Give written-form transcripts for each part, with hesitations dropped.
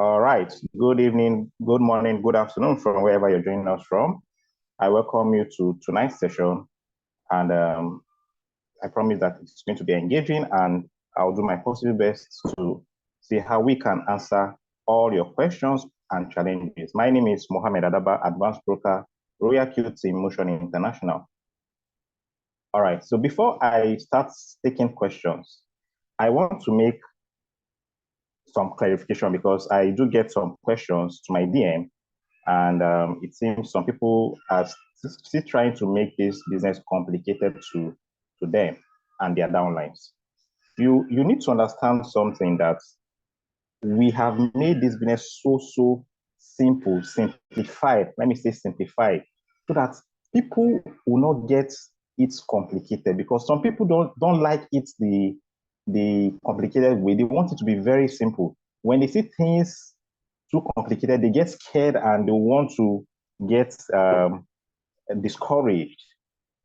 All right. Good evening, good morning, good afternoon from wherever you're joining us from. I welcome you to tonight's session, and I promise that it's going to be engaging, and I'll do my possible best to see how we can answer all your questions and challenges. My name is Mohammed Adaba, Advanced Broker, Royal QT Motion International. All right. So before I start taking questions, I want to make some clarification because I do get some questions to my DM, and it seems some people are still trying to make this business complicated to them and their downlines. You need to understand something, that we have made this business so simple, simplified. Let me say simplified, so that people will not get it complicated, because some people don't like it the complicated way. They want it to be very simple. When they see things too complicated, they get scared and they want to get discouraged.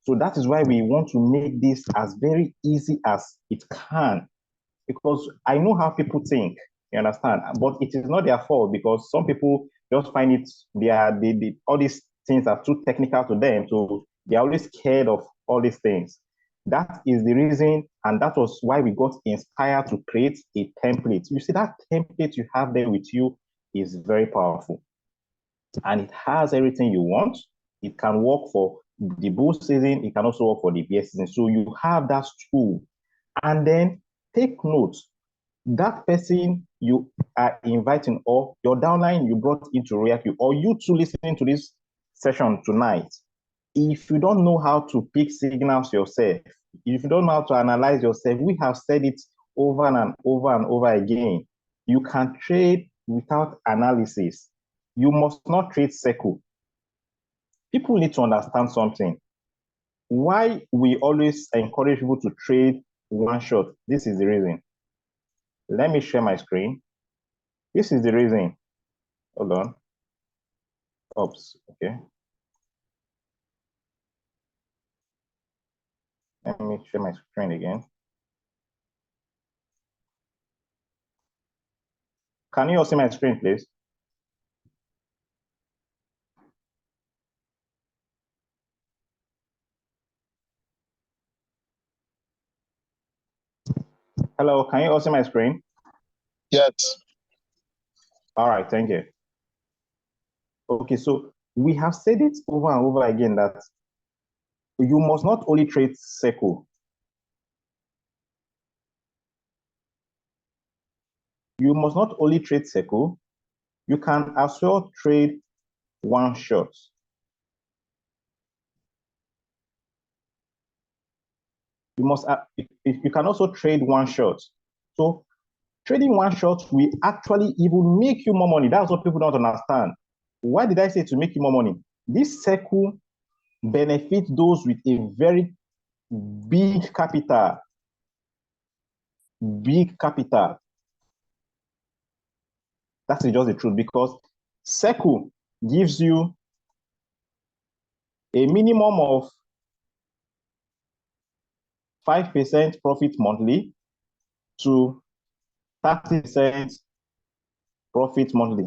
So that is why we want to make this as very easy as it can, because I know how people think, you understand? But it is not their fault, because some people just find it, all these things are too technical to them. So they're always scared of all these things. That is the reason, and that was why we got inspired to create a template. You see, that template you have there with you is very powerful, and it has everything you want. It can work for the bull season. It can also work for the bear season. So you have that tool. And then take note, that person you are inviting, or your downline you brought into RoyalQ, or you two listening to this session tonight, if you don't know how to pick signals yourself, if you don't know how to analyze yourself, we have said it over and over and over again. You can trade without analysis. You must not trade circle. People need to understand something. Why we always encourage people to trade one shot. This is the reason. Let me share my screen. This is the reason. Hold on. Oops. Okay. Let me share my screen again. Can you all see my screen, please? Hello, can you all see my screen? Yes. All right, thank you. Okay, so we have said it over and over again that you must not only trade circle. You must not only trade circle, you can as well trade one shot. You can also trade one shot. So trading one shot will actually even make you more money. That's what people don't understand. Why did I say to make you more money? This circle benefits those with a very big capital. Big capital. That's just the truth, because circle gives you a minimum of 5% profit monthly to 30% profit monthly.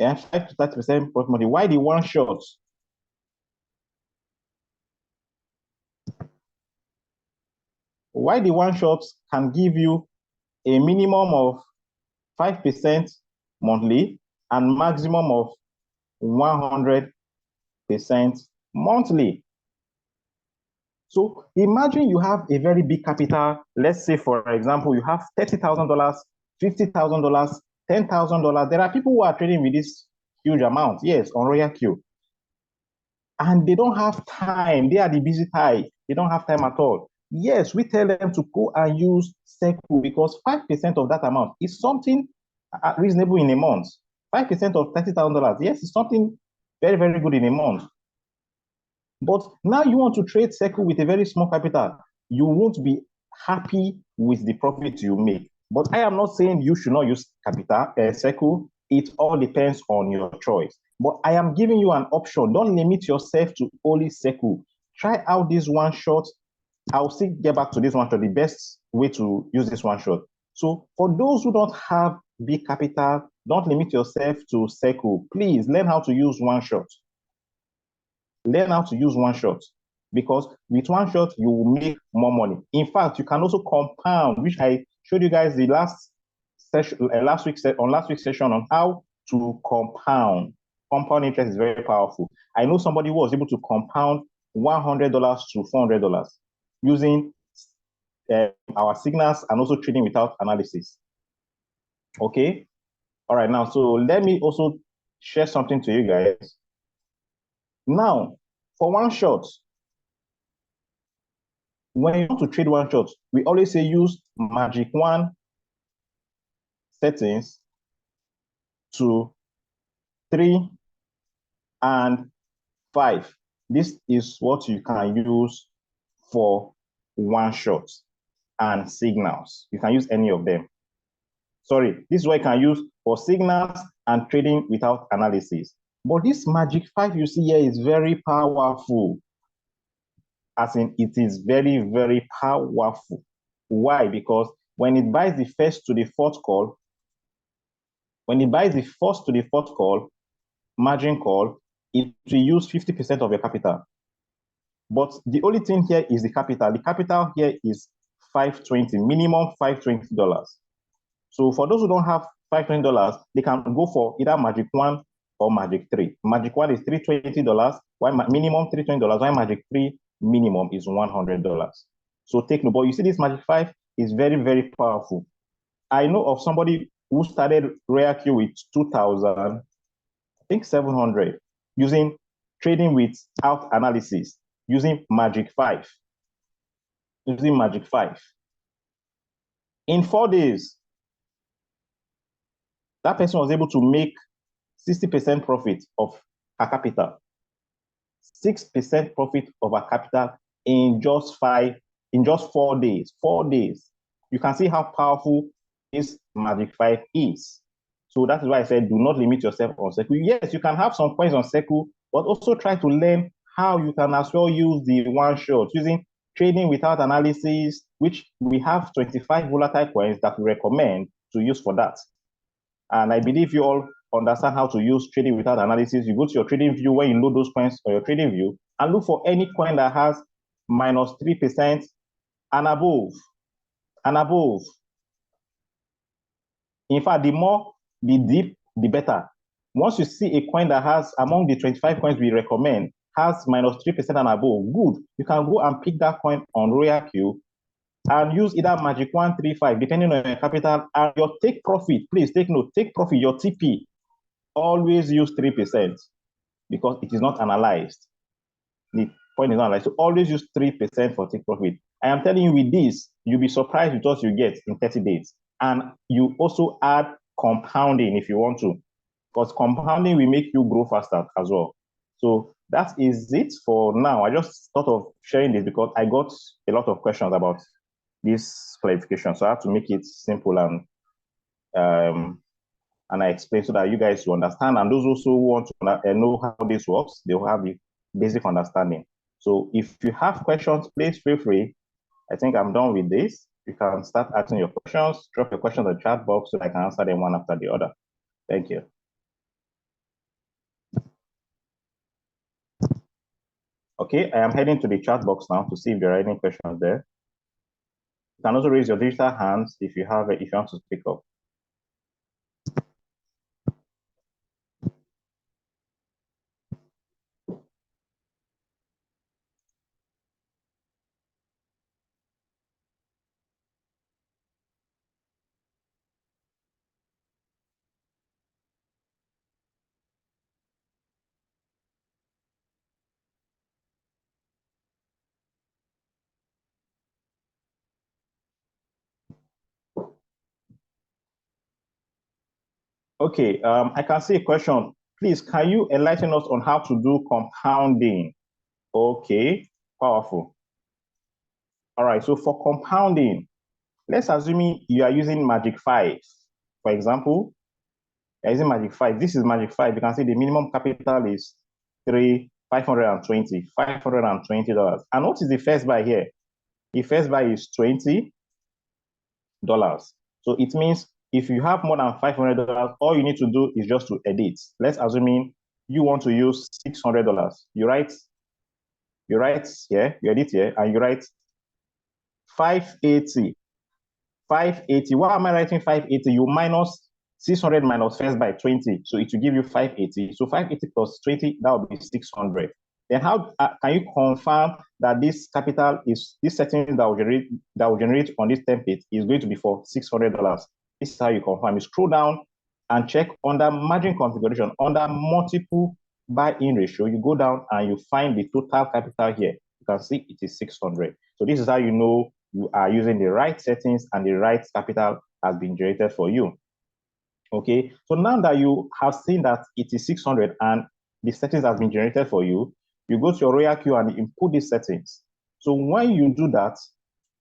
And 5 to 30% profit monthly. Why the one shot? Why the one shot can give you a minimum of 5% monthly and maximum of 100% monthly. So imagine you have a very big capital. Let's say, for example, you have $30,000, $50,000, $10,000. There are people who are trading with this huge amount, yes, on RoyalQ. And they don't have time. They are the busy type. They don't have time at all. Yes, we tell them to go and use circle, because 5% of that amount is something reasonable in a month. 5% of $30,000, yes, it's something very, very good in a month. But now you want to trade circle with a very small capital. You won't be happy with the profit you make. But I am not saying you should not use capital circle. It all depends on your choice. But I am giving you an option. Don't limit yourself to only circle. Try out this one shot. I'll still get back to this one shot, the best way to use this one shot. So for those who don't have big capital, Don't limit yourself to circle. Please learn how to use one shot. Learn how to use one shot, because with one shot you will make more money. In fact, you can also compound, which I showed you guys the last session, last week's session on how to compound. Compound interest is very powerful. I know somebody who was able to compound $100 to $400 using our signals and also trading without analysis. Okay. All right. Now, so let me also share something to you guys. Now, for one shot, when you want to trade one shot, we always say use Magic One settings to 3 and 5. This is what you can use for one shot and signals. You can use any of them. Sorry, this is what you can use for signals and trading without analysis. But this Magic 5 you see here is very powerful. As in, it is very, very powerful. Why? Because when it buys the first to the fourth call, margin call, it will use 50% of your capital. But the only thing here is the capital. The capital here is $520, minimum $520. So for those who don't have $520, they can go for either Magic 1 or Magic 3. Magic 1 is $320, while minimum $320, while Magic 3 minimum is $100. So take note. But you see, this Magic 5 is very, very powerful. I know of somebody who started RoyalQ with 2,000, I think 700, using trading without analysis, using Magic 5. Using Magic 5. In 4 days, that person was able to make 60% profit of her capital. 6% profit of her capital in just 4 days. 4 days. You can see how powerful this Magic 5 is. So that is why I said do not limit yourself on Circle. Yes, you can have some points on Circle, but also try to learn how you can as well use the one shot using trading without analysis, which we have 25 volatile coins that we recommend to use for that. And I believe you all understand how to use trading without analysis. You go to your trading view when you load those coins on your trading view and look for any coin that has minus 3% and above. And above. In fact, the more the deep, the better. Once you see a coin that has, among the 25 coins we recommend, has minus 3% and above, good. You can go and pick that coin on RoyalQ and use either Magic 135, depending on your capital, and your take profit. Please take note, take profit, your TP. Always use 3% because it is not analyzed. The point is not analyzed. So always use 3% for take profit. I am telling you, with this, you'll be surprised with what you get in 30 days. And you also add compounding if you want to, because compounding will make you grow faster as well. So that is it for now. I just thought of sharing this because I got a lot of questions about this clarification. So I have to make it simple and I explain so that you guys will understand. And those also who want to know how this works, they will have the basic understanding. So if you have questions, please feel free. I think I'm done with this. You can start asking your questions, drop your questions in the chat box so I can answer them one after the other. Thank you. Okay, I am heading to the chat box now to see if there are any questions there. You can also raise your digital hands if you have it, if you want to speak up. Okay, I can see a question. Please, can you enlighten us on how to do compounding? Okay, powerful. All right, so for compounding, let's assume you are using Magic 5. For example, you're using Magic 5. This is Magic 5. You can see the minimum capital is $520. And what is the first buy here? The first buy is $20. So it means if you have more than $500, all you need to do is just to edit. Let's assume you want to use $600. You write here, you edit here, and you write 580. 580. Why am I writing 580? You minus 600 minus first by 20. So it will give you 580. So 580 plus 20, that will be 600. Then how can you confirm that this capital is this setting that will generate on this template is going to be for $600? This is how you confirm. You scroll down and check under margin configuration under multiple buy-in ratio. You go down and you find the total capital here. You can see it is 600. So this is how you know you are using the right settings and the right capital has been generated for you. Okay, so now that you have seen that it is 600 and the settings has been generated for you, you go to your Royal Queue and input these settings. So when you do that,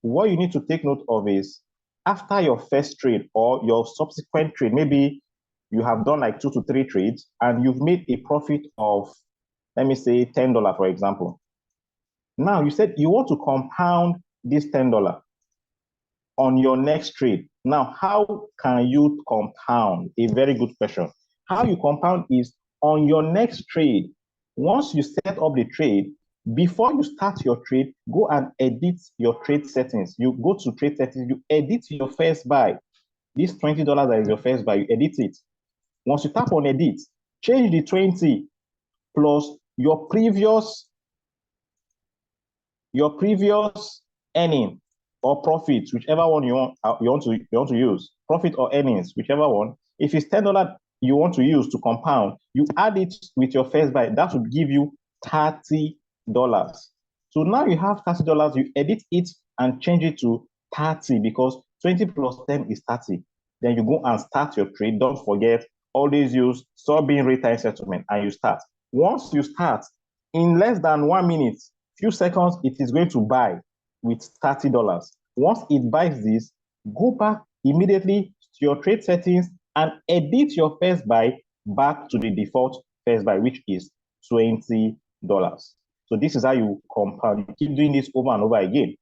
what you need to take note of is after your first trade or your subsequent trade, maybe you have done like 2 to 3 trades and you've made a profit of, let me say, $10, for example. Now you said you want to compound this $10 on your next trade. Now, how can you compound? A very good question. How you compound is on your next trade. Once you set up the trade, before you start your trade, go and edit your trade settings. You go to trade settings, you edit your first buy. This $20 that is your first buy, you edit it. Once you tap on edit, change the 20 plus your previous earning or profit, whichever one you want to use, profit or earnings, whichever one. If it's $10 you want to use to compound, you add it with your first buy. That would give you $30. So now you have $30. You edit it and change it to 30 because 20 plus 10 is 30. Then you go and start your trade. Don't forget, always use sub-in rate time settlement and you start. Once you start, in less than 1 minute, few seconds, it is going to buy with $30. Once it buys this, go back immediately to your trade settings and edit your first buy back to the default first buy, which is $20. So this is how you compound. You keep doing this over and over again.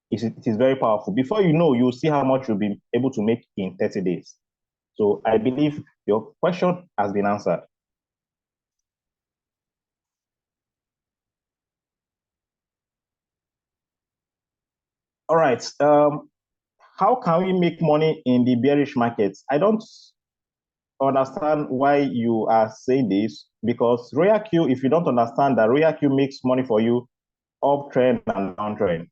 It is very powerful. Before you know, you'll see how much you'll be able to make in 30 days. So I believe your question has been answered. All right. How can we make money in the bearish markets? I don't understand why you are saying this because Royal Q, if you don't understand that Royal Q makes money for you uptrend and downtrend.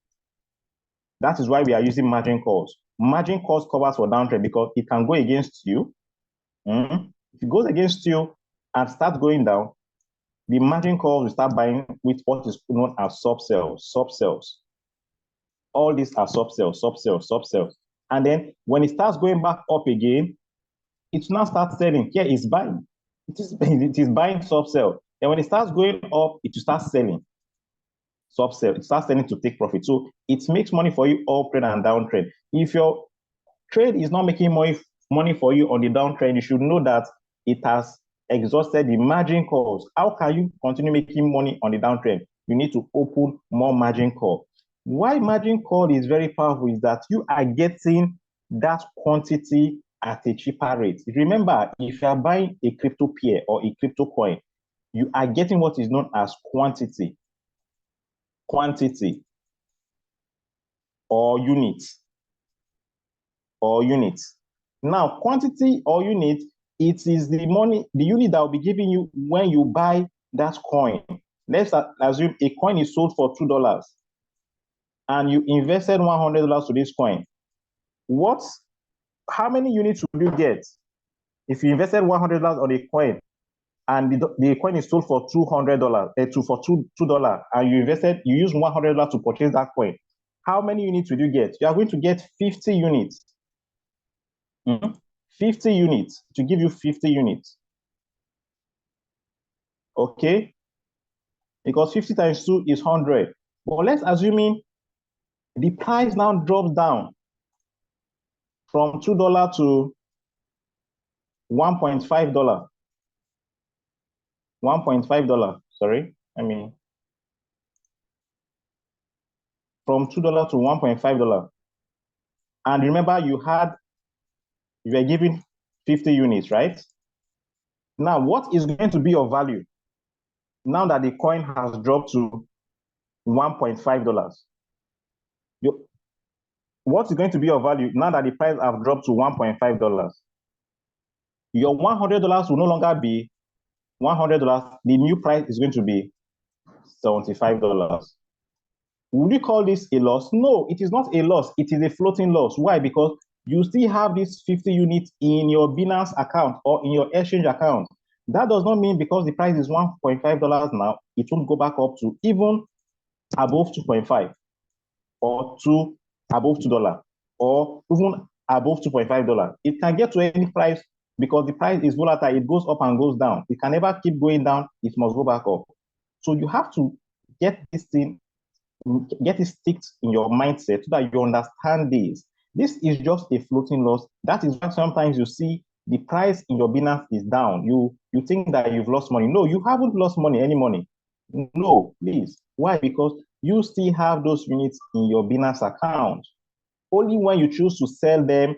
That is why we are using margin calls. Margin calls covers for downtrend because it can go against you. If it goes against you and starts going down, the margin calls will start buying with what is known as subsells. All these are subsells. And then when it starts going back up again, it now starts selling. Here it's buying. It is buying subsell. And when it starts going up, it will start selling. Subsell. It starts selling to take profit. So it makes money for you uptrend and downtrend. If your trade is not making money for you on the downtrend, you should know that it has exhausted the margin calls. How can you continue making money on the downtrend? You need to open more margin call. Why margin call is very powerful is that you are getting that quantity at a cheaper rate. Remember, if you are buying a crypto pair or a crypto coin, you are getting what is known as quantity or units. Now, quantity or unit, it is the money, the unit that will be giving you when you buy that coin. Let's assume a coin is sold for $2 and you invested $100 to this coin. How many units would you get if you invested $100 on a coin and the coin is sold for $200 for $2 and you use $100 to purchase that coin? How many units will you get? You are going to get 50 units. 50 units to give you 50 units. Okay? Because 50 times 2 is 100. But let's assume the price now drops down from $2 to $1.5. $1.5, sorry. From $2 to $1.5. And remember, you had you are giving 50 units, right? Now, what is going to be your value now that the coin has dropped to $1.5? What is going to be your value now that the price have dropped to $1.5? Your $100 will no longer be $100. The new price is going to be $75. Would you call this a loss? No, it is not a loss. It is a floating loss. Why? Because you still have this 50 units in your Binance account or in your exchange account. That does not mean because the price is $1.5 now, it won't go back up to even above 2.5 or above $2 or even above $2.5. It can get to any price because the price is volatile. It goes up and goes down. It can never keep going down. It must go back up. So you have to get this thing, get it sticked in your mindset so that you understand this. This is just a floating loss. That is why sometimes you see the price in your Binance is down. You think that you've lost money. No, you haven't lost money, any money. No, please. Why? Because you still have those units in your Binance account. Only when you choose to sell them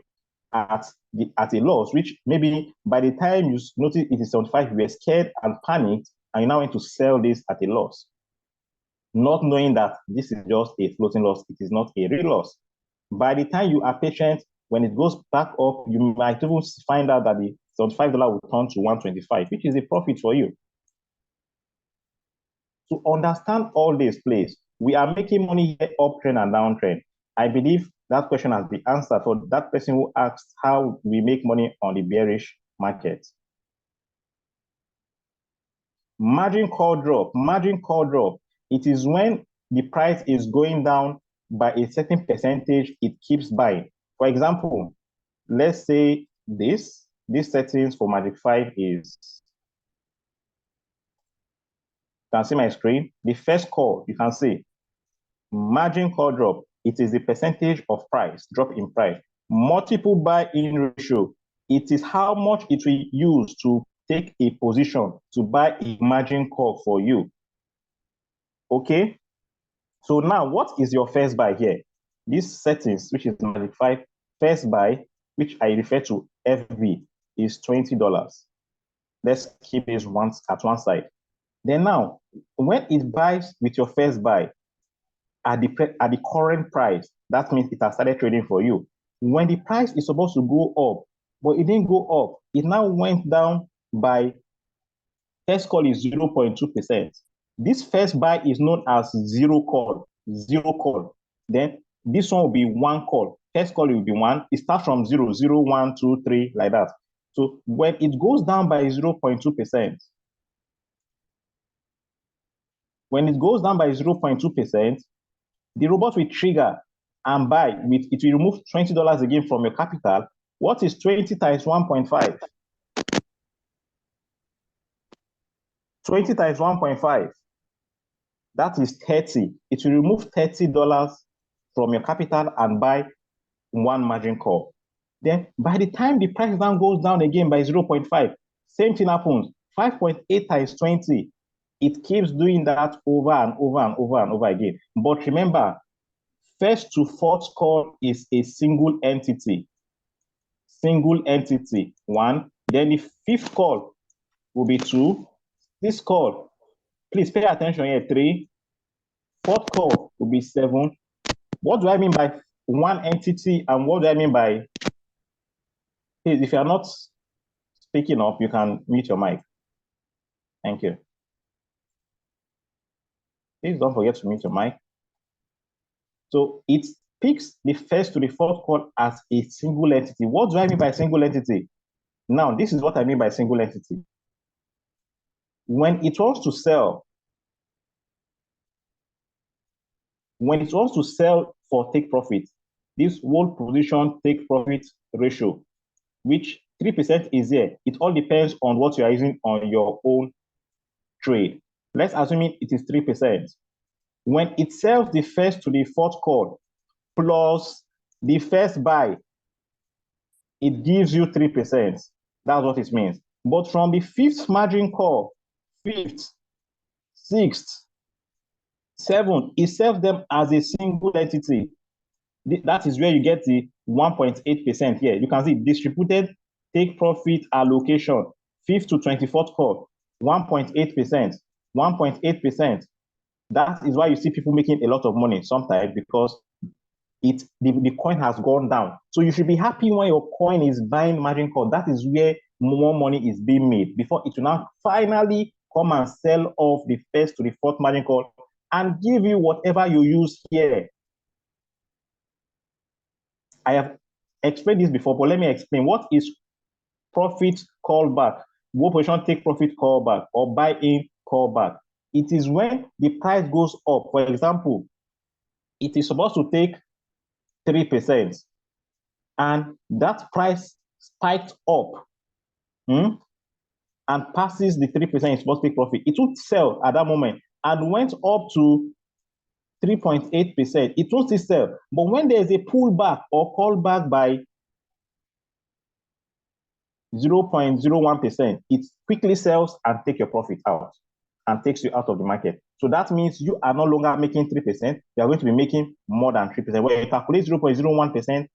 at a loss, which maybe by the time you notice it is 75, you were scared and panicked, and you now want to sell this at a loss, not knowing that this is just a floating loss. It is not a real loss. By the time you are patient, when it goes back up, you might even find out that the $75 will turn to $125, which is a profit for you. To understand all this, please, we are making money here, uptrend and downtrend. I believe that question has been answered for that person who asked how we make money on the bearish market. Margin call drop. Margin call drop. It is when the price is going down by a certain percentage, it keeps buying. For example, let's say this settings for Magic 5 is, you can see my screen. The first call, you can see margin call drop. It is the percentage of price, drop in price. Multiple buy-in ratio. It is how much it will use to take a position to buy a margin call for you. Okay? So now, what is your first buy here? This settings, which is Magic 5, first buy, which I refer to FB, is $20. Let's keep this at one side. Then now, when it buys with your first buy at the current price, that means it has started trading for you. When the price is supposed to go up, but it didn't go up, it now went down by, first call is 0.2%. This first buy is known as zero call. Zero call. Then this one will be one call. First call will be one. It starts from 0, 0, 1, 2, 3, like that. So when it goes down by 0.2%, when it goes down by 0.2%, the robot will trigger and buy with, it will remove $20 again from your capital. What is 20 times 1.5? 20 times 1.5. That is 30. It will remove $30 from your capital and buy one margin call. Then by the time the price down goes down again by 0.5, same thing happens. 5.8 times 20. It keeps doing that over and over and over and over again. But remember, first to fourth call is a single entity. Single entity, 1. Then the fifth call will be 2. This call, please pay attention here, 3. Fourth call will be 7. What do I mean by one entity and what do I mean by, please, if you are not speaking up, you can mute your mic. Thank you. Please don't forget to mute your mic. So it picks the first to the fourth call as a single entity. What do I mean by single entity? Now, this is what I mean by single entity. When it wants to sell, for take profit, this whole position take profit ratio, which 3% is here. It all depends on what you are using on your own trade. Let's assume it is 3%. When it sells the first to the fourth call plus the first buy, it gives you 3%. That's what it means. But from the fifth margin call, fifth, sixth, seventh, it sells them as a single entity. That is where you get the 1.8% here. You can see distributed take profit allocation, 5th to 24th call, 1.8%, 1.8%. That is why you see people making a lot of money sometimes, because the coin has gone down. So you should be happy when your coin is buying margin call. That is where more money is being made before it will now finally come and sell off the 1st to the 4th margin call and give you whatever you use here. I have explained this before, but let me explain. What is profit callback? What position take profit callback or buy in callback? It is when the price goes up. For example, it is supposed to take 3%, and that price spiked up and passes the 3% it's supposed to take profit. It would sell at that moment and went up to 3.8%. It won't still sell. But when there's a pullback or callback by 0.01%, it quickly sells and take your profit out and takes you out of the market. So that means you are no longer making 3%. You are going to be making more than 3%. When you calculate 0.01%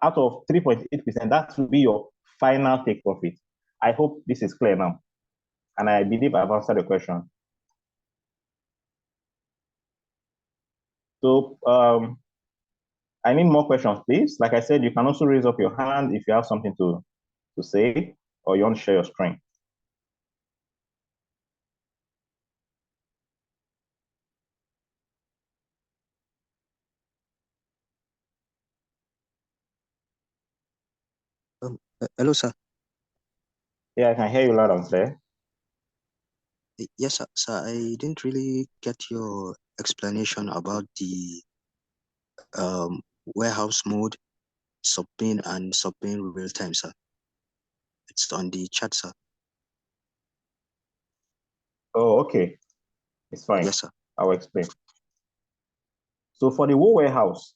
out of 3.8%, that will be your final take profit. I hope this is clear now. And I believe I've answered the question. So I need more questions, please. Like I said, you can also raise up your hand if you have something to say or you want to share your screen. Hello, sir. Yeah, I can hear you loud and clear. Yes, sir. Sir, I didn't really get your explanation about the warehouse mode, sub-bin and sub-bin real time, sir. It's on the chat, sir. Oh, okay. It's fine. Yes, sir. I'll explain. So for the whole warehouse,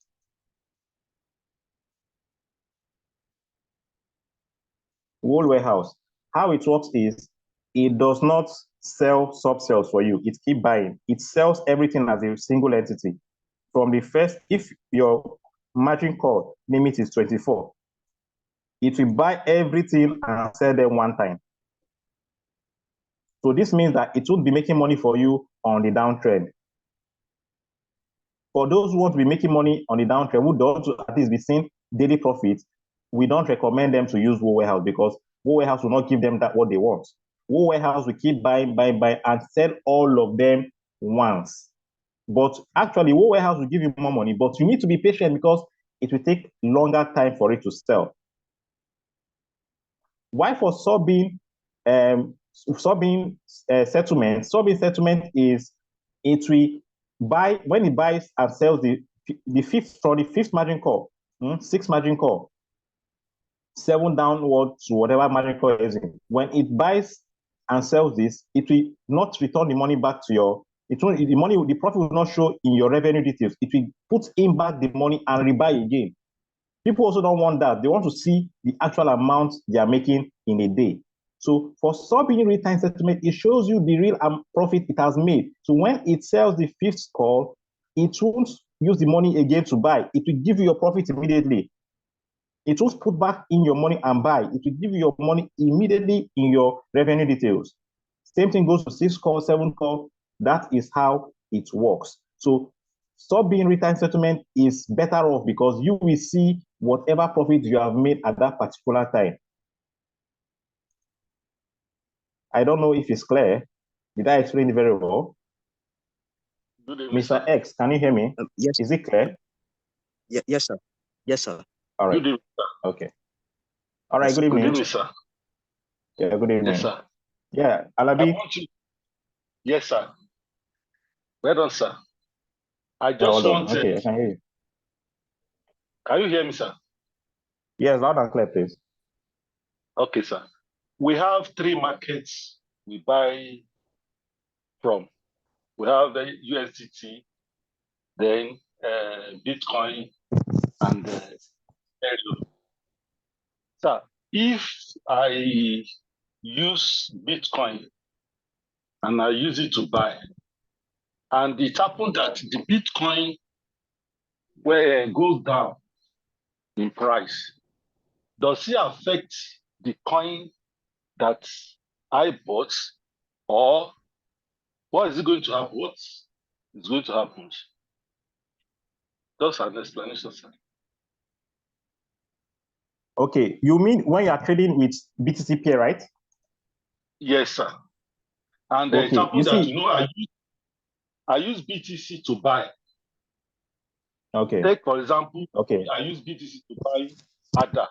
how it works is it does not sell sub-cells for you. It keeps buying. It sells everything as a single entity. From the first, if your margin call limit is 24, it will buy everything and sell them one time. So this means that it won't be making money for you on the downtrend. For those who want to be making money on the downtrend, who don't at least be seeing daily profits, we don't recommend them to use Wool Warehouse, because Wool Warehouse will not give them that what they want. Wool Warehouse will keep buying, and sell all of them once. But actually, Wool Warehouse will give you more money, but you need to be patient because it will take longer time for it to sell. Why for sub-bin settlement? Sub-bin settlement is it will buy when it buys and sells the fifth margin call, 6th margin call, 7 downward to whatever margin call is in. When it buys and sells this, it will not return the money back to your. The profit will not show in your revenue details. It will put in back the money and rebuy again. People also don't want that. They want to see the actual amount they are making in a day. So for sub-bin real-time settlement, it shows you the real profit it has made. So when it sells the 5th call, it won't use the money again to buy. It will give you your profit immediately. It won't put back in your money and buy. It will give you your money immediately in your revenue details. Same thing goes to 6th call, 7th call. That is how it works. So sub-bin real-time settlement is better off because you will see whatever profit you have made at that particular time. I don't know if it's clear. Did I explain it very well? Mr. X, can you hear me? Yes. Is it clear? Yes, sir. Yes, sir. All right. Good evening, sir. Okay. All right. Yes, good evening. Good evening, sir. Yeah. Good evening. Yes, sir. Yeah. Alabi. Yes, sir. Well done, sir. I just want. Okay, I can hear you. Can you hear me, sir? Yes, loud and clear, please. Okay, sir. We have 3 markets we buy from. We have the USDT, then Bitcoin, and Ethereum. Sir, if I use Bitcoin and I use it to buy, and it happened that the Bitcoin goes down, in price, does it affect the coin that I bought, or what is it going to happen? What is going to happen? Just an explanation, sir. Okay, you mean when you are trading with BTC pair, right? Yes, sir. And Okay, it happened you that see, I use BTC to buy. okay, Take for example, okay, I use BTC to buy ADA.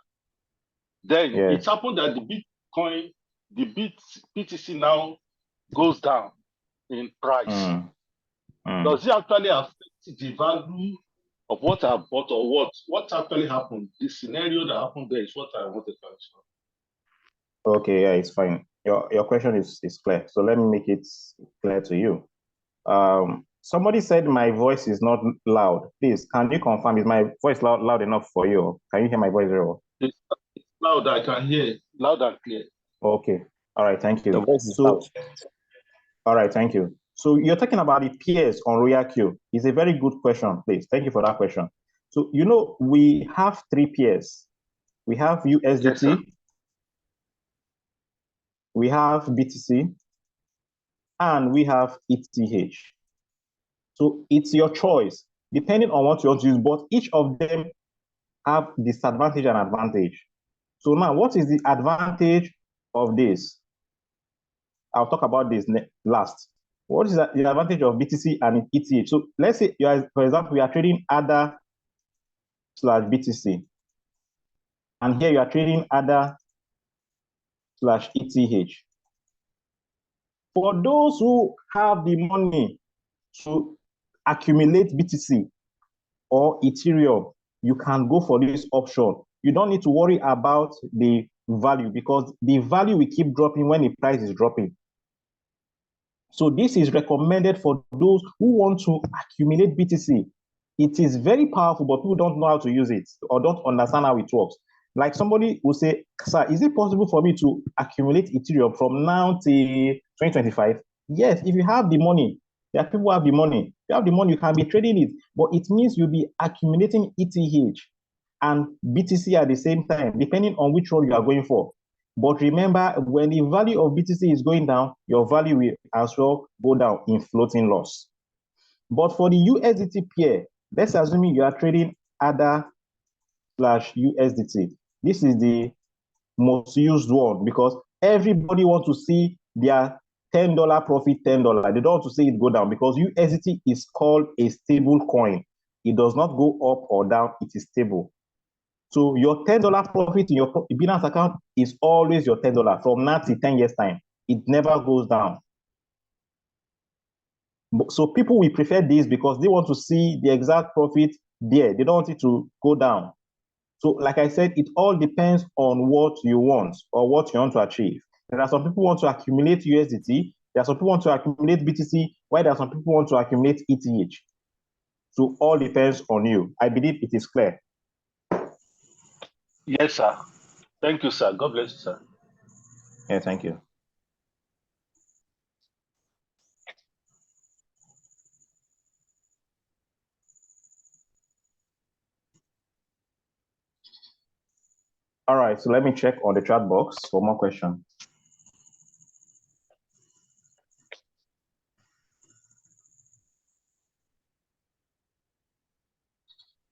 Then it yes. happened that the Bitcoin, BTC now goes down in price. Does it actually affect the value of what I bought, or what actually happened? The scenario that happened there is what I wanted to answer. Okay, yeah, it's fine. Your question is clear. So let me make it clear to you. Somebody said my voice is not loud. Please, can you confirm, is my voice loud enough for you? Can you hear my voice very well? It's loud, I can hear loud and clear. Okay, all right, thank you. The voice is loud. All right, thank you. So you're talking about the peers on RoyalQ. It's a very good question, please. Thank you for that question. So, you know, we have 3 peers. We have USDT, Yes, we have BTC, and we have ETH. So it's your choice, depending on what you want to use, but each of them have disadvantage and advantage. So now, what is the advantage of this? I'll talk about this last. What is the advantage of BTC and ETH? So let's say, for example, we are trading ADA / BTC. And here you are trading ADA / ETH. For those who have the money to accumulate BTC or Ethereum, you can go for this option. You don't need to worry about the value, because the value will keep dropping when the price is dropping. So this is recommended for those who want to accumulate BTC. It is very powerful, but people don't know how to use it or don't understand how it works. Like somebody will say, sir, is it possible for me to accumulate Ethereum from now till 2025? Yes, if you have the money. There are people who have the money. If you have the money, you can be trading it, but it means you'll be accumulating ETH and BTC at the same time, depending on which one you are going for. But remember, when the value of BTC is going down, your value will as well go down in floating loss. But for the USDT pair, let's assume you are trading ADA / USDT. This is the most used one because everybody wants to see their $10 profit, $10. They don't want to see it go down because USDT is called a stable coin. It does not go up or down, it is stable. So your $10 profit in your Binance account is always your $10 from now to 10 years time. It never goes down. So people will prefer this because they want to see the exact profit there. They don't want it to go down. So like I said, it all depends on what you want or what you want to achieve. There are some people who want to accumulate USDT. There are some people who want to accumulate BTC, while there are some people who want to accumulate ETH. So all depends on you. I believe it is clear. Yes, sir. Thank you, sir. God bless you, sir. Yeah, thank you. All right, so let me check on the chat box for more questions.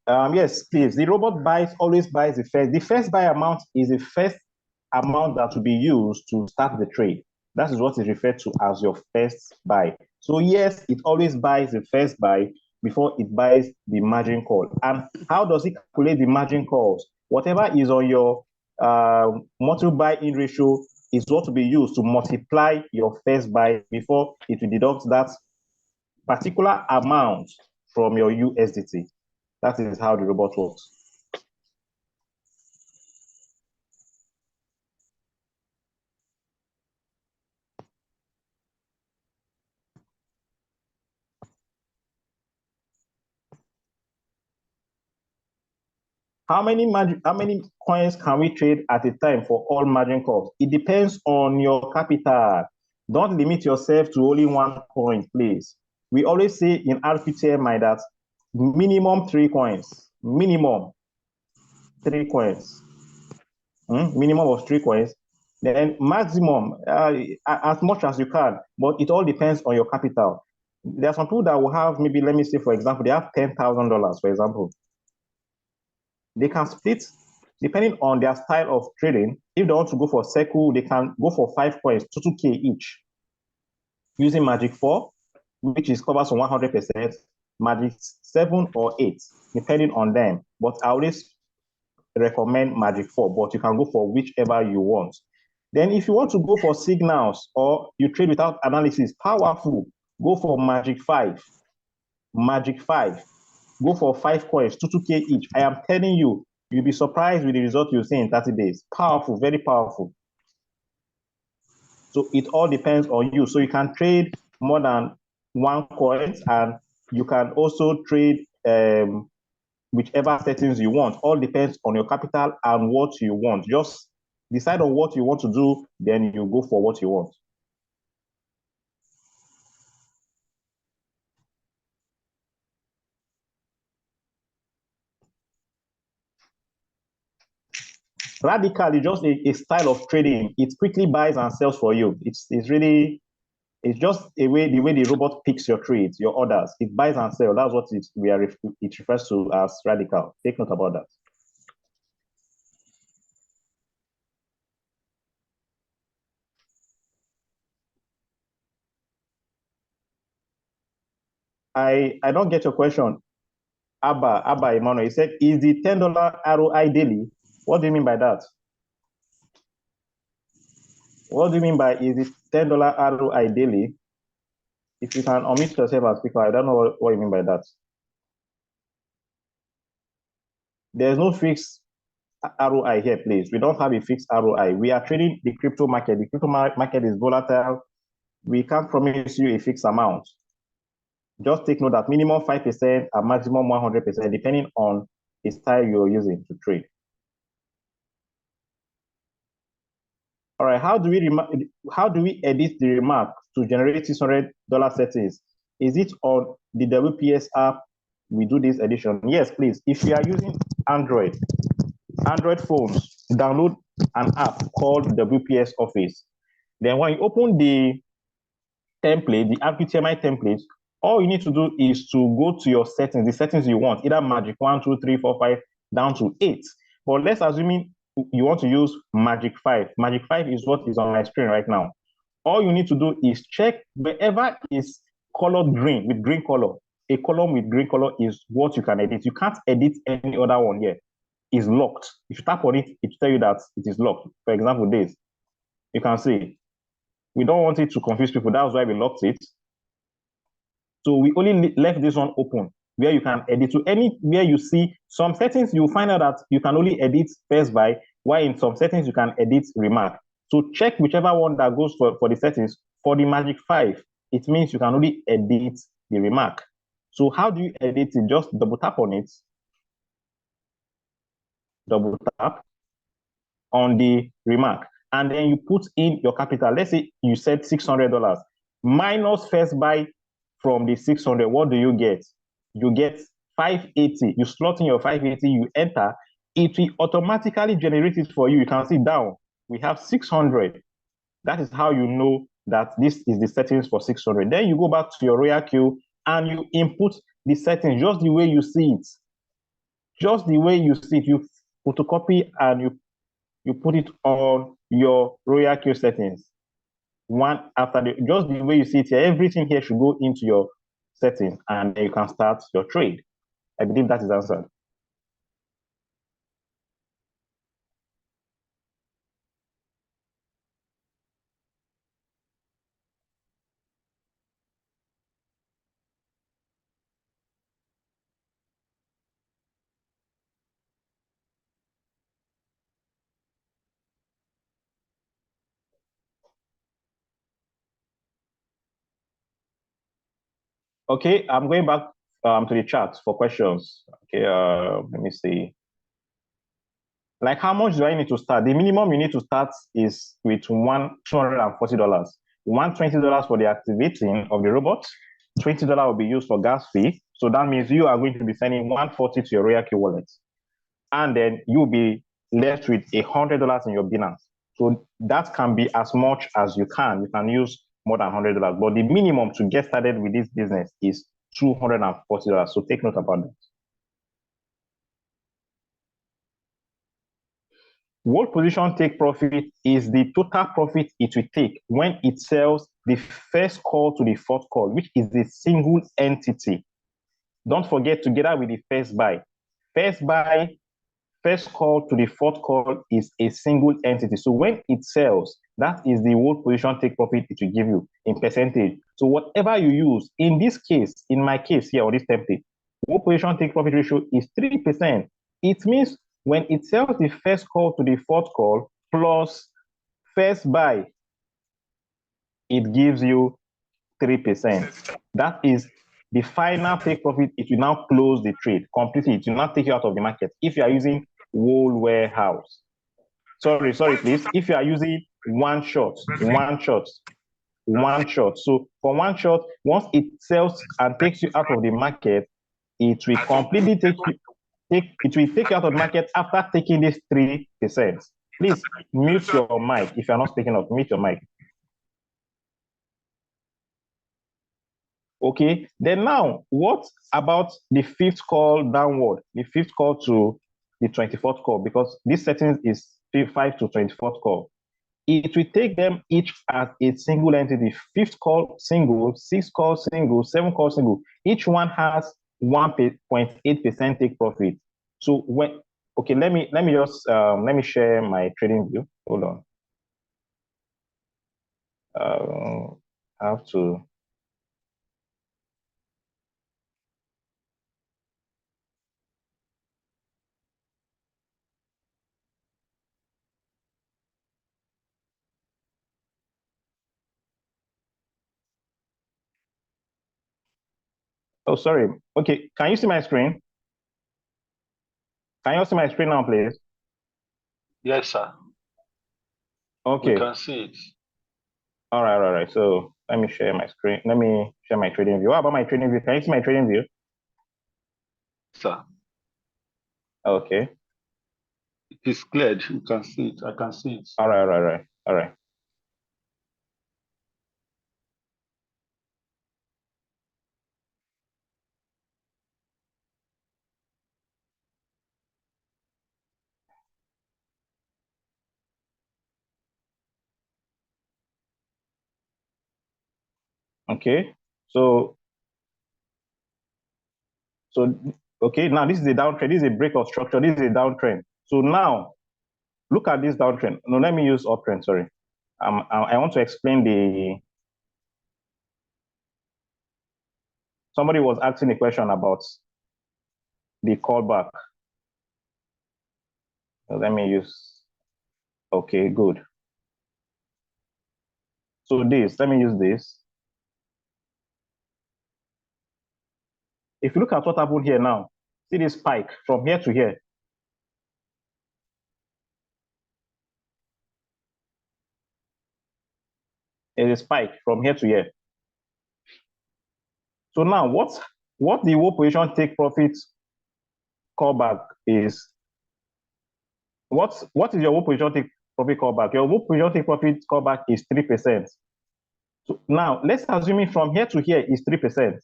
Yes, please. The robot always buys the first. The first buy amount is the first amount that will be used to start the trade. That is what is referred to as your first buy. So yes, it always buys the first buy before it buys the margin call. And how does it calculate the margin calls? Whatever is on your multiple buy-in ratio is what will be used to multiply your first buy before it will deduct that particular amount from your USDT. That is how the robot works. How many coins can we trade at a time for all margin calls? It depends on your capital. Don't limit yourself to only one coin, please. We always say in RPTMI that minimum 3 coins, minimum. 3 coins. Minimum of 3 coins. Then maximum, as much as you can, but it all depends on your capital. There are some people that will have, maybe, let me say, for example, they have $10,000, for example. They can split, depending on their style of trading. If they want to go for circle, they can go for 5 coins, 2K each, using Magic 4, which is covers on 100%, Magic 7 or 8, depending on them. But I always recommend Magic 4, but you can go for whichever you want. Then if you want to go for signals or you trade without analysis, powerful, go for Magic 5. Magic 5. Go for 5 coins, 2K each. I am telling you, you'll be surprised with the result you'll see in 30 days. Powerful, very powerful. So it all depends on you. So you can trade more than 1 coin, and you can also trade whichever settings you want. All depends on your capital and what you want. Just decide on what you want to do, then you go for what you want. Radical is just a style of trading. It quickly buys and sells for you. It's just the way the robot picks your trades, your orders. It buys and sells. That's what it refers to as radical. Take note about that. I don't get your question. Abba Emmanuel, he said, is the $10 ROI daily? What do you mean by that? What do you mean by is it $10 ROI daily? If you can omit yourself as speaker, I don't know what you mean by that. There's no fixed ROI here, please. We don't have a fixed ROI. We are trading the crypto market. The crypto market is volatile. We can't promise you a fixed amount. Just take note that minimum 5% and maximum 100%, depending on the style you're using to trade. All right, how do we edit the remark to generate $600 settings? Is it on the WPS app we do this edition? Yes, please. If you are using Android phones, download an app called WPS Office. Then when you open the template, the AppGTMI template, all you need to do is to go to your settings, the settings you want, either Magic 1, 2, 3, 4, 5, down to 8. But let's assume you want to use Magic 5. Magic 5 is what is on my screen right now. All you need to do is check wherever is colored green with green color. A column with green color is what you can edit. You can't edit any other one here. It's locked. If you tap on it, it will tell you that it is locked. For example, this. You can see. We don't want it to confuse people. That's why we locked it. So we only left this one open where you can edit to anywhere you see some settings. You'll find out that you can only edit first by, while in some settings you can edit remark. So check whichever one that goes for the settings. For the Magic 5, it means you can only edit the remark. So how do you edit it? Just double tap on it. Double tap on the remark. And then you put in your capital. Let's say you said $600. Minus first buy from the 600, what do you get? You get 580. You slot in your 580, you enter, it will automatically generate it for you. You can see down, we have 600. That is how you know that this is the settings for 600. Then you go back to your Royal Queue and you input the settings just the way you see it. Just the way you see it. You photocopy and you put it on your Royal Queue settings. One after just the way you see it here, everything here should go into your settings and you can start your trade. I believe that is answered. Okay, I'm going back to the chat for questions. Okay, let me see. Like, how much do I need to start? The minimum you need to start is with $240. $120 for the activating of the robot. $20 will be used for gas fee. So that means you are going to be sending $140 to your Royal Queue wallet. and then you'll be left with $100 in your Binance. So that can be as much as you can. You can use more than $100, but the minimum to get started with this business is $240. So take note about that. What position take profit is the total profit it will take when it sells the first call to the fourth call, which is the single entity. Don't forget, together with the first buy. First buy, first call to the fourth call is a single entity. So when it sells, that is the whole position take profit it will give you in percentage. So whatever you use, in this case, in my case here on this template, whole position take profit ratio is 3%. It means when it sells the first call to the fourth call plus first buy, it gives you 3%. That is the final take profit. It will now close the trade completely. It will not take you out of the market if you are using whole warehouse. Sorry, please. If you are using one shot. So for one shot, once it sells and takes you out of the market, it will completely take you out of the market after taking this 3%. Please mute your mic if you're not speaking up. Mute your mic. Okay, then now, what about the fifth call downward, the fifth call to the 24th call? Because this setting is 5 to 24th call. It will take them each as a single entity. Fifth call single, sixth call single, seventh call single. Each one has 1.8% take profit. So when, okay, let me just let me share my trading view. Hold on. I have to. Oh, sorry. Okay, can you see my screen? Can you see my screen now, please? Yes, sir. Okay. We can see it. All right. So let me share my screen. Let me share my trading view. What about my trading view? Can you see my trading view? Sir. Okay. It is cleared. You can see it. I can see it. All right. Okay. So okay, now this is a downtrend. This is a break of structure. This is a downtrend. So now look at this downtrend. No, let me use uptrend. Sorry. I want to explain the. Somebody was asking a question about the callback. So let me use. Okay, good. So let me use this. If you look at what happened here now, see this spike from here to here. There's a spike from here to here. So now what the whole position take profit callback is, what is your whole position take profit callback? Your whole position take profit callback is 3%. So now let's assume from here to here is 3%.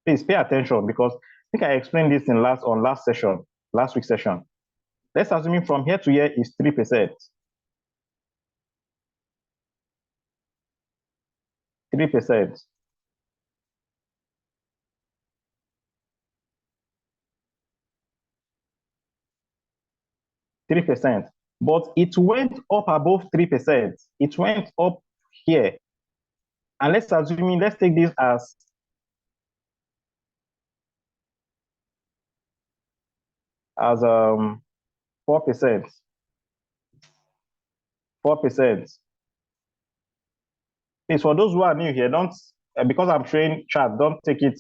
Please pay attention because I think I explained this in last week's session. Let's assume from here to here is 3%. 3%. 3%. But it went up above 3%. It went up here. And let's take this as 4%. 4%. Please, for those who are new here, don't because I'm showing chart, don't take it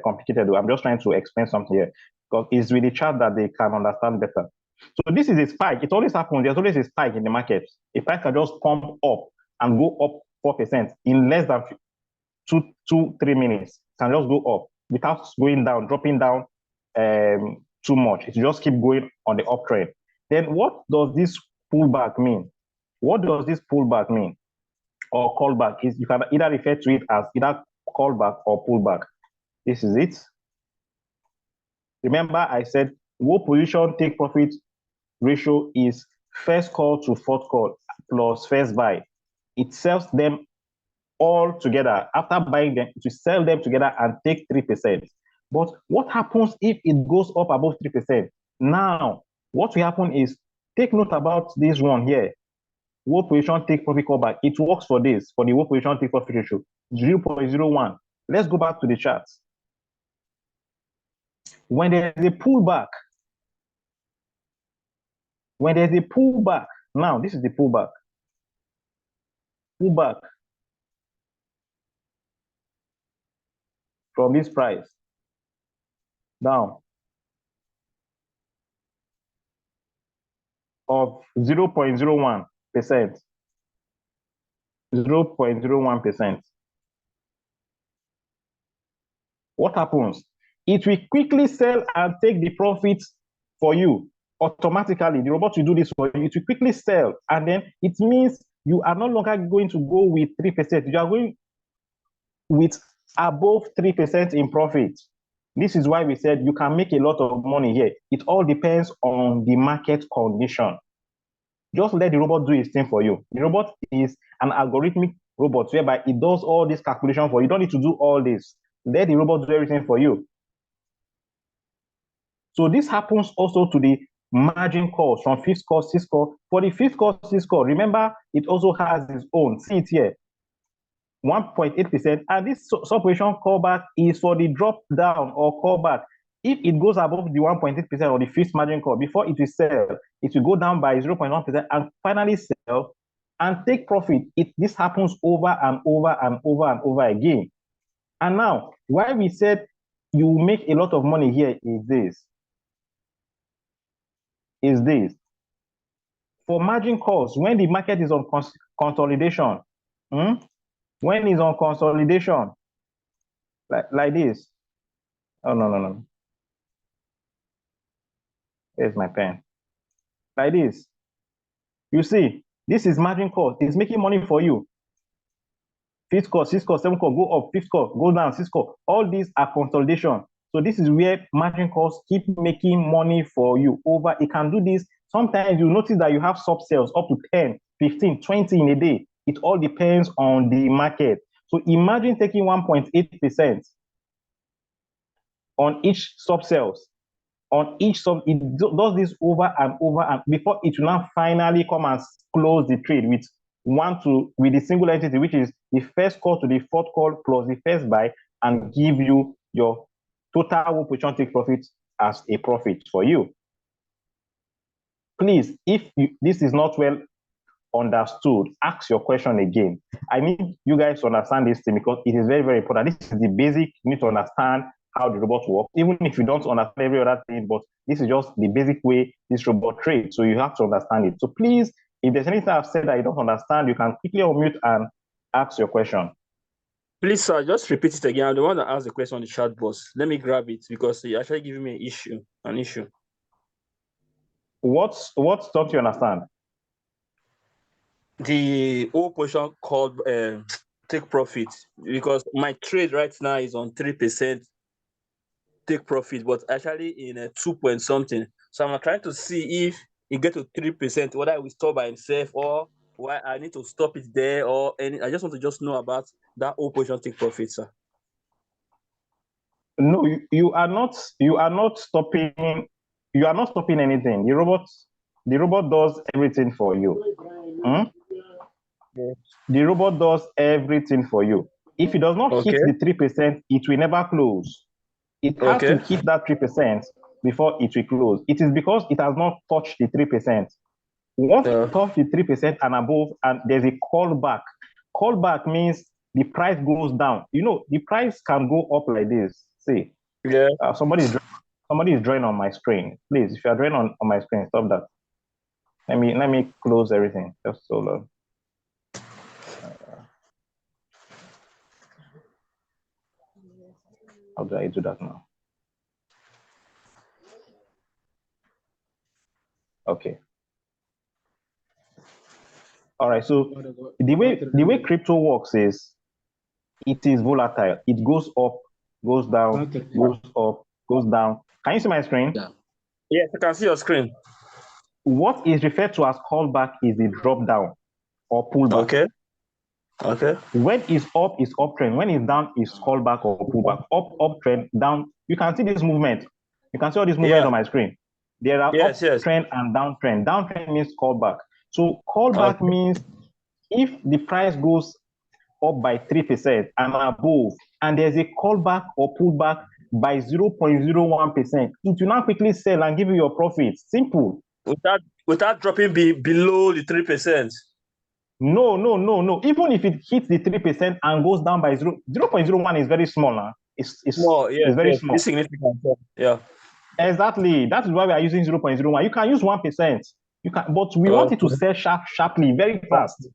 complicated. I'm just trying to explain something here because it's with the chart that they can understand better. So this is a spike. It always happens. There's always a spike in the market. A price can just pump up and go up 4% in less than 2-3 minutes. Can just go up without going down, dropping down too much. It just keep going on the uptrend. Then what does this pullback mean? What does this pullback mean? Or callback is you can either refer to it as either callback or pullback. This is it. Remember, I said low position take profit ratio is first call to fourth call plus first buy. It sells them all together. After buying them, to sell them together and take 3%. But what happens if it goes up above 3%? Now, what will happen is, take note about this one here. Low position take profit callback. It works for this, for the low position take profit ratio, 0.01. Let's go back to the charts. When there's a pullback, now this is the pullback. Pullback from this price down of 0.01%. 0.01%. What happens? It will quickly sell and take the profits for you automatically. The robot will do this for you. It will quickly sell, and then it means you are no longer going to go with 3%. You are going with above 3% in profit. This is why we said you can make a lot of money here. It all depends on the market condition. Just let the robot do its thing for you. The robot is an algorithmic robot whereby it does all this calculation for you. You don't need to do all this. Let the robot do everything for you. So this happens also to the margin calls from fifth call, sixth call. For the fifth call, sixth call, remember, it also has its own. See it here, 1.8%. And this subposition callback is for the drop down or callback. If it goes above the 1.8% or the fixed margin call, before it will sell, it will go down by 0.1% and finally sell and take profit. This happens over and over and over and over again. And now, why we said you make a lot of money here is this. For margin calls, when the market is on consolidation, when it's on consolidation, like this. Oh, no. There's my pen. Like this. You see, this is margin call. It's making money for you. Fifth call, sixth call, seventh call, go up, fifth call, go down, sixth call. All these are consolidation. So this is where margin calls keep making money for you over. It can do this. Sometimes you notice that you have sub sales up to 10, 15, 20 in a day. It all depends on the market. So imagine taking 1.8% on each sub sales. On each sub, it does this over and over, and before it will now finally come and close the trade with the single entity, which is the first call to the fourth call plus the first buy, and give you your total position take profit as a profit for you. Please, if this is not well understood, ask your question again. I need you guys to understand this thing because it is very, very important. This is the basic. You need to understand how the robot works, even if you don't understand every other thing, but this is just the basic way this robot trades. So you have to understand it. So please, if there's anything I've said that you don't understand, you can quickly unmute and ask your question. Please, sir, just repeat it again. I'm the one that asked the question on the chat box. Let me grab it because you're actually giving me an issue. What don't you understand? The whole position called take profit, because my trade right now is on 3% take profit, but actually in a 2 point something. So I'm trying to see if it get to 3%, whether it will stop by itself or why I need to stop it there or any. I just want to know about that whole position take profit, sir. No, you are not stopping. You are not stopping anything. The robot does everything for you. Yeah. The robot does everything for you. If it does not hit the 3%, it will never close. It has to hit that 3% before it will close. It is because it has not touched the 3%. Once it touches the 3% and above, and there's a callback. Callback means the price goes down. You know, the price can go up like this. See, somebody is drawing on my screen. Please, if you are drawing on my screen, stop that. Let me close everything. Just so long. How do I do that now? Okay. All right. So the way crypto works is it is volatile. It goes up, goes down, goes up, goes down. Can you see my screen? Yeah. Yes, I can see your screen. What is referred to as callback is the drop down or pullback. Okay. Okay. When it's up, it's uptrend. When it's down, it's callback or pullback. Up, uptrend, down. You can see this movement. You can see all this movement on my screen. There are uptrend and downtrend. Downtrend means callback. So callback means if the price goes up by 3% and above, and there's a callback or pullback by 0.01%, it will now quickly sell and give you your profit. Simple. Without dropping below the 3%. No. Even if it hits the 3% and goes down by 0.01 is very small now. It's small. It's very small. It's significant. Yeah. Exactly. That is why we are using 0.01. You can use 1%. You can, but we want it to sell sharply, very fast.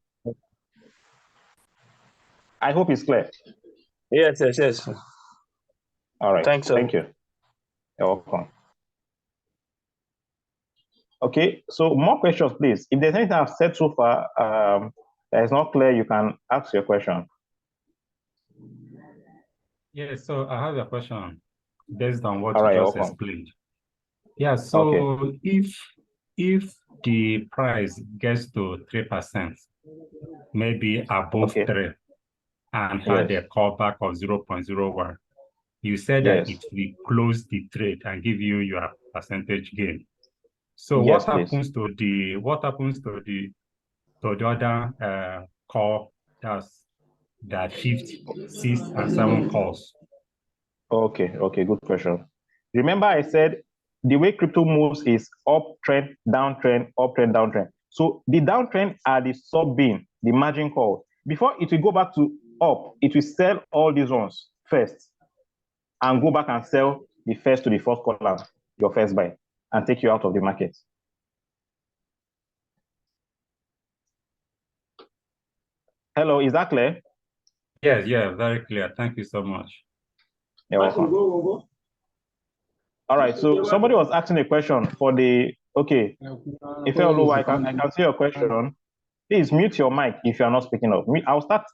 I hope it's clear. Yes. All right. Thanks. Thank you. You're welcome. Okay, so more questions, please. If there's anything I've said so far that is not clear, you can ask your question. Yeah, so I have a question based on what you just explained. Yeah, so if the price gets to 3%, maybe above 3, and had a callback of 0.01, you said that it will close the trade and give you your percentage gain. So what happens to the other call that 5th, 6th, and 7th calls? Okay, good question. Remember I said the way crypto moves is uptrend, downtrend, uptrend, downtrend. So the downtrend are the sub-bin, the margin call. Before it will go back to up, it will sell all these ones first and go back and sell the first to the fourth column, your first buy, and take you out of the market. Hello, is that clear? Yes, very clear. Thank you so much. You're welcome. All right, so somebody was asking a question for the, okay, if I can see your question. Please mute your mic if you are not speaking up. I'll start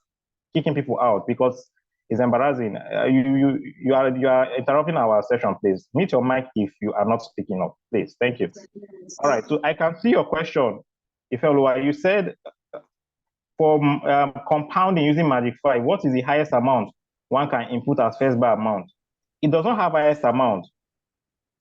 kicking people out because it's embarrassing. You are interrupting our session, please. Mute your mic if you are not speaking up, please. Thank you. All right, so I can see your question. Ifeoluwa, you said for compounding using Magic 5, what is the highest amount one can input as first buy amount? It does not have highest amount.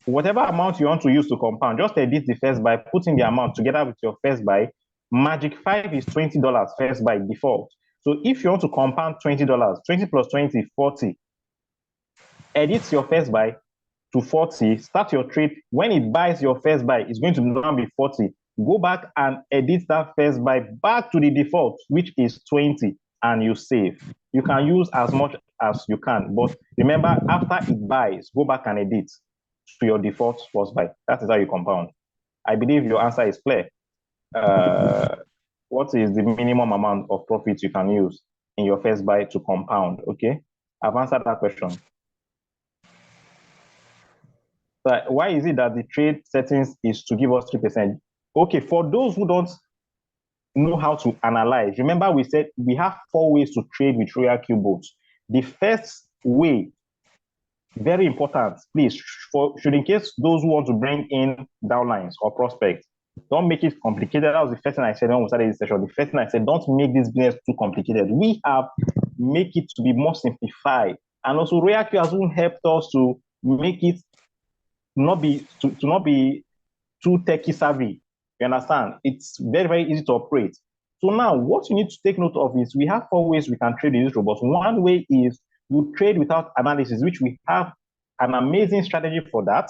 Whatever amount you want to use to compound, just edit the first buy, put in the amount together with your first buy. Magic 5 is $20 first by default. So if you want to compound $20, 20 plus 20, 40. Edit your first buy to 40, start your trade. When it buys your first buy, it's going to now be 40. Go back and edit that first buy back to the default, which is 20, and you save. You can use as much as you can, but remember, after it buys, go back and edit to your default first buy. That is how you compound. I believe your answer is clear. What is the minimum amount of profit you can use in your first buy to compound? Okay, I've answered that question. So why is it that the trade settings is to give us 3%? Okay, for those who don't know how to analyze, remember we said we have 4 ways to trade with Royal Q-Boats. The first way, very important, please, should in case those who want to bring in downlines or prospects, don't make it complicated. That was the first thing I said when we started this session. The first thing I said, don't make this business too complicated. We have make it to be more simplified. And also Royal Q has helped us to make it not be too techie savvy. You understand? It's very, very easy to operate. So now what you need to take note of is we have 4 ways we can trade in this robot. One way is you trade without analysis, which we have an amazing strategy for that,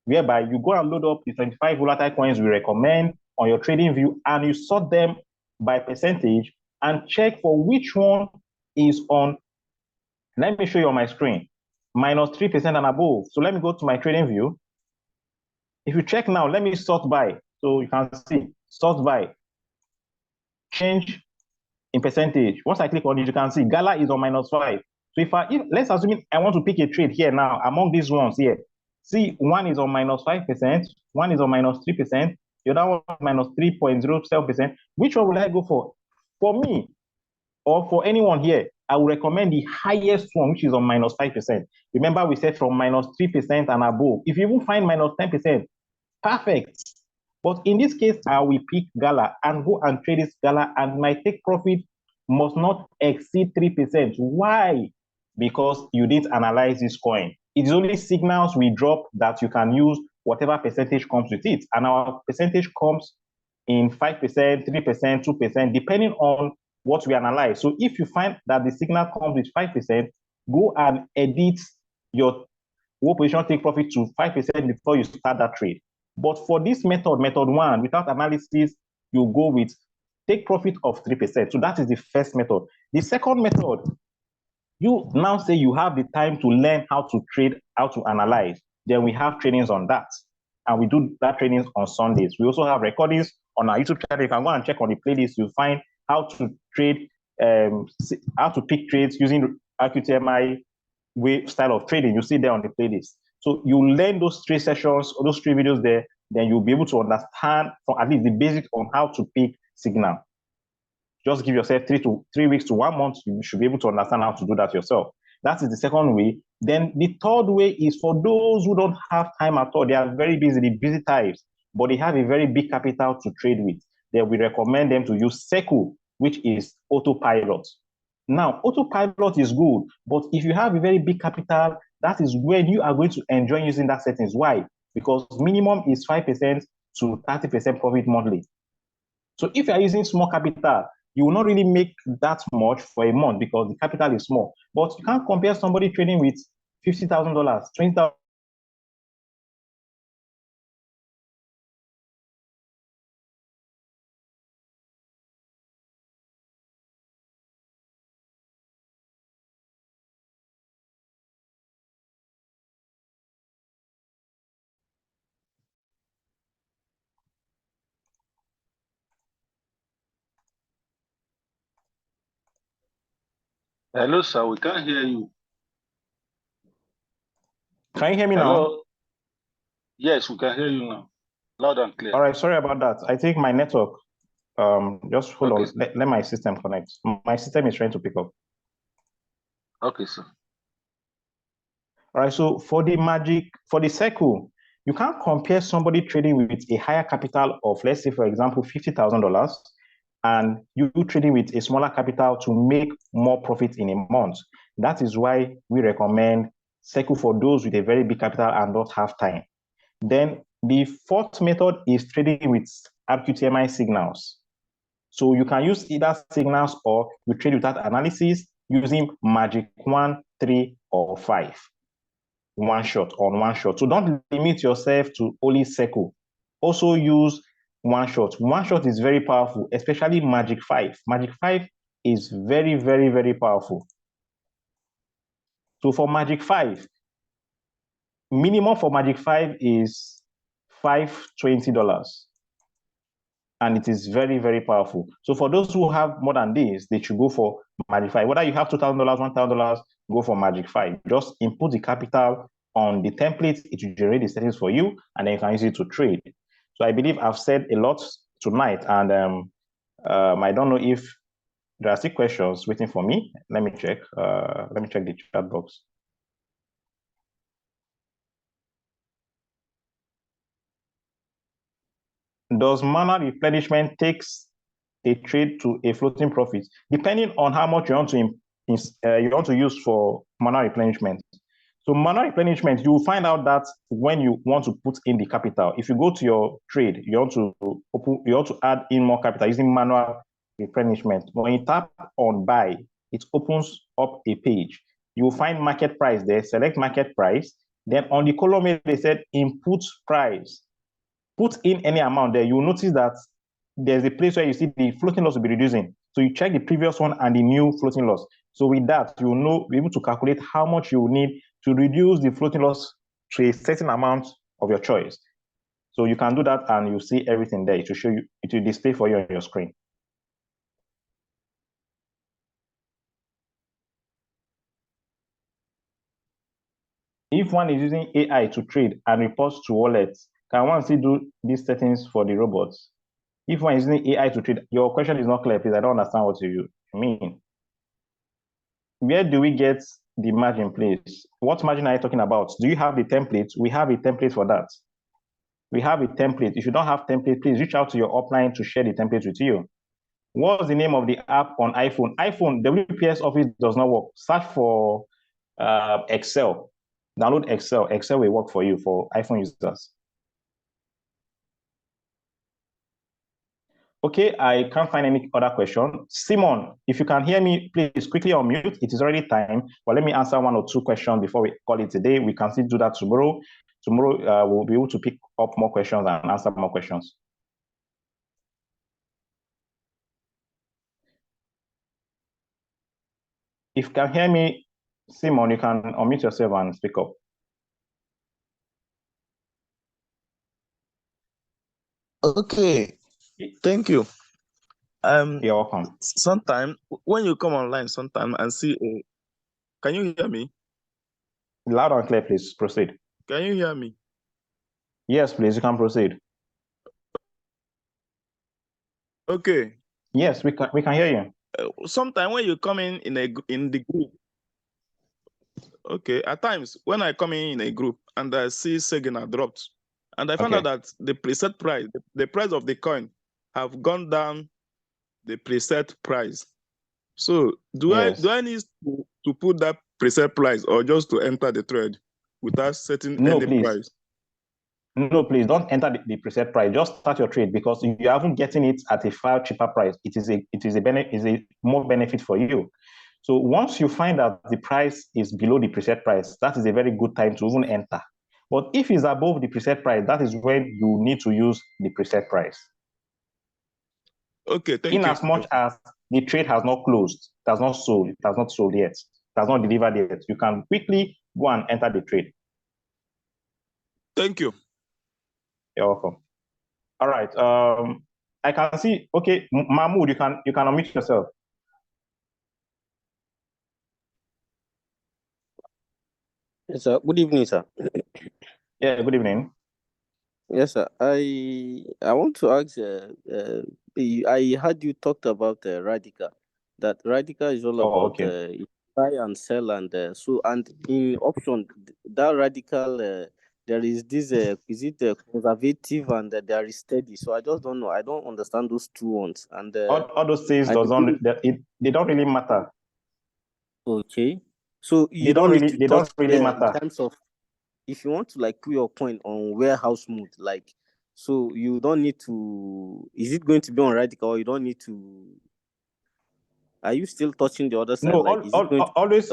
whereby you go and load up the 25 volatile coins we recommend on your trading view, and you sort them by percentage and check for which one is on, let me show you on my screen, minus 3% and above. So let me go to my trading view. If you check now, let me sort by. So you can see, sort by, change in percentage. Once I click on it, you can see Gala is on minus 5. So if let's assume I want to pick a trade here now among these ones here. See, one is on minus 5%, one is on minus 3%, the other one minus 3.07%. Which one will I go for? For me, or for anyone here, I would recommend the highest one, which is on minus 5%. Remember, we said from minus 3% and above. If you even find minus 10%, perfect. But in this case, I will pick Gala and go and trade this Gala, and my take profit must not exceed 3%. Why? Because you didn't analyze this coin. It is only signals we drop that you can use whatever percentage comes with it. And our percentage comes in 5%, 3%, 2%, depending on what we analyze. So if you find that the signal comes with 5%, go and edit your whole position take profit to 5% before you start that trade. But for this method, method one, without analysis, you go with take profit of 3%. So that is the first method. The second method, you now say you have the time to learn how to trade, how to analyze. Then we have trainings on that. And we do that trainings on Sundays. We also have recordings on our YouTube channel. You can go and check on the playlist. You'll find how to trade, how to pick trades using RQTMI way style of trading. You see there on the playlist. So you learn those 3 sessions or those 3 videos there, then you'll be able to understand from at least the basics on how to pick signal. Just give yourself 3 weeks to 1 month. You should be able to understand how to do that yourself. That is the second way. Then the third way is for those who don't have time at all. They are very busy, the busy types, but they have a very big capital to trade with. Then we recommend them to use Seku, which is autopilot. Now, autopilot is good, but if you have a very big capital, that is when you are going to enjoy using that settings. Why? Because minimum is 5% to 30% profit monthly. So if you are using small capital, you will not really make that much for a month because the capital is small. But you can't compare somebody trading with $50,000, $20,000. Hello, sir. We can't hear you. Can you hear me now? Yes, we can hear you now. Loud and clear. All right, sorry about that. I think my network, just hold on, let my system connect. My system is trying to pick up. Okay, sir. All right, so for the Seku, you can't compare somebody trading with a higher capital of, let's say, for example, $50,000, and you trading with a smaller capital to make more profit in a month. That is why we recommend Seku for those with a very big capital and don't have time. Then the fourth method is trading with RQTMI signals. So you can use either signals or you trade without analysis using Magic 1, 3, or 5. One shot on one shot. So don't limit yourself to only Seku. Also use one shot. One shot is very powerful, especially Magic 5. Magic 5 is very, very, very powerful. So for Magic 5, minimum for Magic 5 is $520. And it is very, very powerful. So for those who have more than this, they should go for Magic 5. Whether you have $2,000, $1,000, go for Magic 5. Just input the capital on the template. It will generate the settings for you, and then you can use it to trade. So I believe I've said a lot tonight, and I don't know if there are still questions waiting for me. Let me check. Let me check the chat box. Does manual replenishment takes a trade to a floating profit, depending on how much you want to use for manual replenishment? So manual replenishment, you will find out that when you want to put in the capital, if you go to your trade, you want to add in more capital using manual replenishment. When you tap on buy, it opens up a page. You will find market price there. Select market price. Then on the column, they said input price. Put in any amount there. You'll notice that there's a place where you see the floating loss will be reducing. So you check the previous one and the new floating loss. So with that, you'll be able to calculate how much you will need to reduce the floating loss to a certain amount of your choice. So you can do that and you see everything there. It will show you, it will display for you on your screen. If one is using AI to trade and reports to wallets, Can one still do these settings for the robots? If one is using AI to trade, your question is not clear, please. I don't understand what you mean. Where do we get the margin, please? What margin are you talking about? Do you have the template? We have a template for that. We have a template. If you don't have template, please reach out to your upline to share the template with you. What's the name of the app on iPhone? iPhone, WPS Office does not work. Search for Excel. Download Excel. Excel will work for you for iPhone users. Okay, I can't find any other question. Simon, if you can hear me, please quickly unmute. It is already time, but let me answer one or two questions before we call it a day. We can still do that tomorrow. Tomorrow, we'll be able to pick up more questions and answer more questions. If you can hear me, Simon, you can unmute yourself and speak up. Okay, thank you. You're welcome. Sometime when you come online, sometime and see, can you hear me? Loud and clear, please proceed. Can you hear me? Yes, please, you can proceed. Okay. Yes, we can hear you. Sometime when you come in the group, okay, at times when I come in a group and I see Sagina dropped, and I found out that the preset price, the price of the coin, have gone down the preset price. So do I need to put that preset price or just to enter the trade without setting any price? No, please don't enter the preset price. Just start your trade because you haven't getting it at a far cheaper price. It is a more benefit for you. So once you find that the price is below the preset price, that is a very good time to even enter. But if it's above the preset price, that is when you need to use the preset price. Okay, thank you. In as much as the trade has not closed, it has not sold yet, it has not delivered yet, you can quickly go and enter the trade. Thank you. You're welcome. All right. I can see. Okay, Mahmoud, you can unmute yourself. Yes, sir. Good evening, sir. Yeah, good evening. Yes, sir. I want to ask. I heard you talked about Radical. That Radical is all about buy and sell, and so and in option that Radical. There is this. Is it conservative and there is steady? So I just don't know. I don't understand those two ones. And all those things they don't really matter. Okay, so you don't really matter in terms of if you want to like put your coin on warehouse mode, like so you don't need to. Is it going to be on Radical or you don't need to? Are you still touching the other side? No, like, always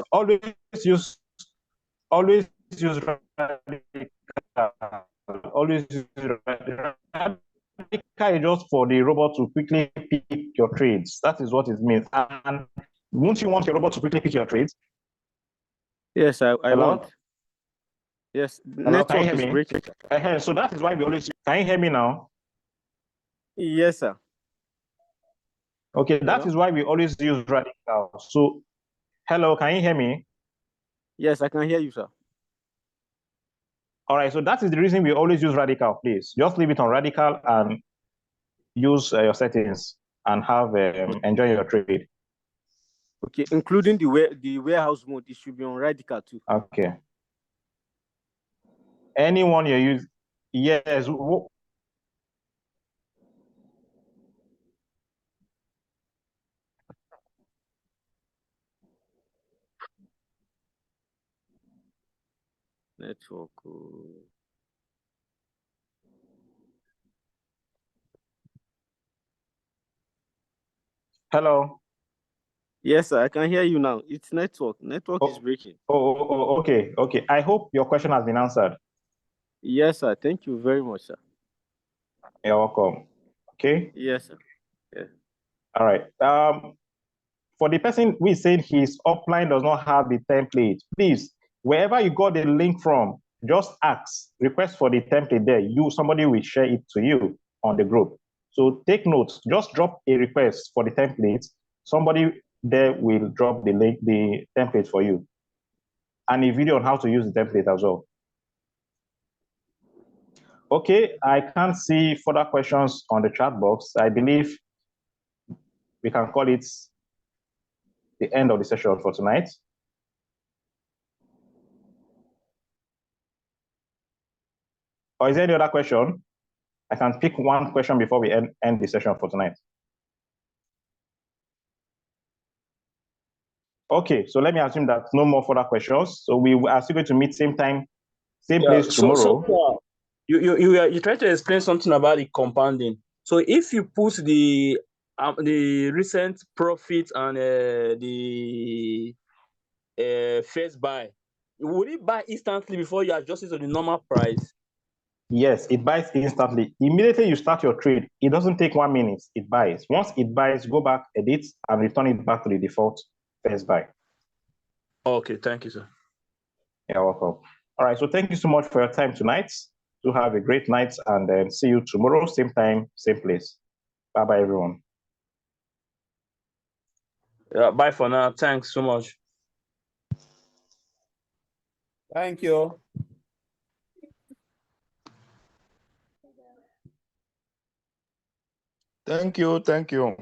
use Radical. Always use Radical is just for the robot to quickly pick your trades. That is what it means. And won't you want your robot to quickly pick your trades? Yes, I want. Yes, network is breaking. So that is why we always. Can you hear me now? Yes, sir. Okay, that is why we always use Radical. So, hello, can you hear me? Yes, I can hear you, sir. All right, so that is the reason we always use Radical. Please just leave it on Radical and use your settings and have enjoy your trade. Okay, including the warehouse mode, it should be on Radical too. Okay. Anyone you use, yes. Network. Hello. Yes, sir, I can hear you now. It's network. Network is breaking. Okay. I hope your question has been answered. Yes, sir. Thank you very much, sir. You're welcome. Okay. Yes, sir. Yeah. All right. For the person who is saying his upline does not have the template, please, wherever you got the link from, just ask, request for the template there. Somebody will share it to you on the group. So take notes. Just drop a request for the template. Somebody there will drop the link, the template for you, and a video on how to use the template as well. Okay, I can't see further questions on the chat box. I believe we can call it the end of the session for tonight. Or is there any other question? I can pick one question before we end the session for tonight. Okay, so let me assume that no more further questions. So we are still going to meet same time, same place tomorrow. You tried to explain something about the compounding. So if you put the recent profit and the first buy, would it buy instantly before you adjust it to the normal price? Yes, it buys instantly. Immediately you start your trade, it doesn't take 1 minute, it buys. Once it buys, go back, edit, and return it back to the default first buy. Okay, thank you, sir. You're welcome. All right, so thank you so much for your time tonight. To have a great night, and then see you tomorrow, same time, same place. Bye-bye, everyone. Yeah, bye for now. Thanks so much. Thank you. Thank you. Thank you.